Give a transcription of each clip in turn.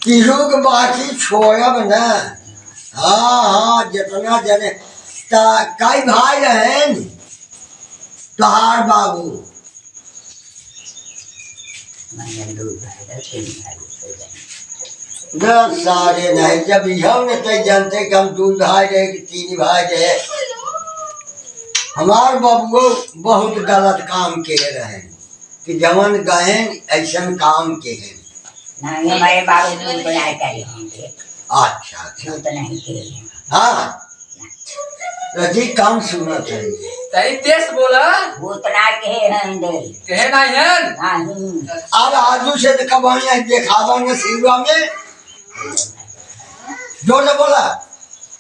किशोर के बाकी छोड़ब न। हाँ हाँ जितना जने कई भाई रहे तोहार बाबू न सारे नहीं जब हम तो जानते कि हम 2 भाई रहे कि 3 भाई रहे। हमार बाबू बहुत गलत काम किए रहे कि जवन गए ऐसा काम के हैं। नहीं हमारे बाबू दूध बनाए करे होंगे। अच्छा अच्छा दूध नहीं किए। हाँ रजी काम सुना चाहिए तई तेज बोला भूत ना कहे हंदे कहे नहीं है नहीं अब आजू से तो कब आए दिखावा में सिलवा में जोर से बोला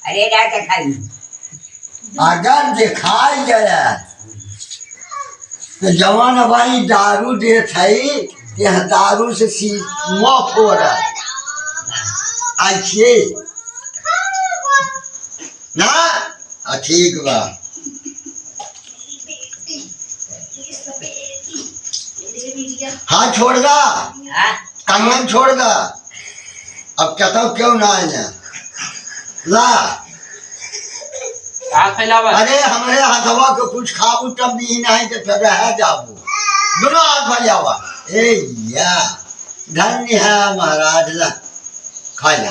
अरे जाके खाई अगर दिखाई गया तो जवान भाई दारू दे थी यह दारू से माफ हो रहा अच्छे ना ठीक बा हाँ छोड़ दा कंगन छोड़ दा अब कहता हूँ क्यों ना आया ला अरे हमारे हाथवा को कुछ खाबू तब भी नहीं तो फिर रह जाबू दोनों हाथ भर जावा ए या धन्य है महाराज ला खा ले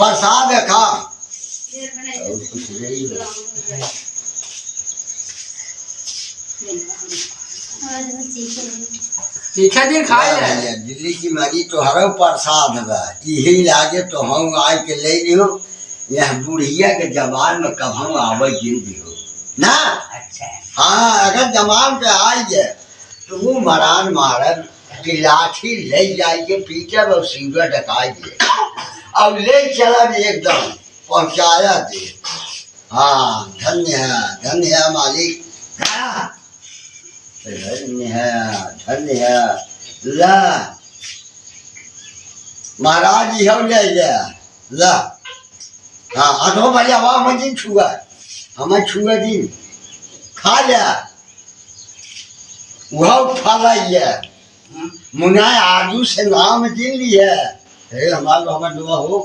प्रसाद है खा और कुछ नहीं तीखा दिन खाए ले दिल्ली की मरी तो हरो प्रसाद बा यही लागे तो हम आए के ले लियो यह बुढ़िया के जमान में कब हम आवे गिर दियो ना। अच्छा हाँ अगर जमान पे आई है तो वो मरान मारन की लाठी ले जाइए पीछे और सीधा ढकाइए अब ले चला एकदम पहुंचाया दे। हाँ धन्य है मालिक धन्य है ला महाराज जी हम ले ला। हाँ अठो भाई हवा मजिन छुआ हमें छुआ दिन खा लिया वह फलाइए मुना आजू से नाम दिन लिया है हमारा दुआ हो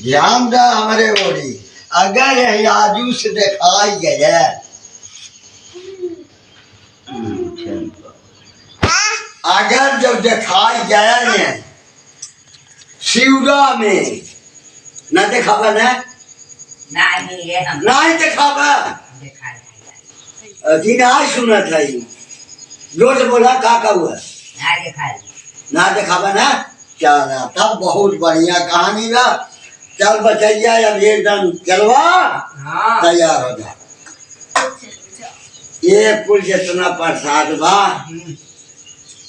ध्यान दा हमारे ओरी अगर आजू से दिखाई गया अगर जब दिखाई गया ने शिवरा में न दिखावा ना नहीं ये हम नहीं दिखावा जी ना सुना था जोर से बोला का हुआ ना दिखाई ना दिखावा ना चला तब बहुत बढ़िया कहानी बा। चल बचैया अब एकदम चलवा तैयार हो जा। ये कुल जितना प्रसाद बा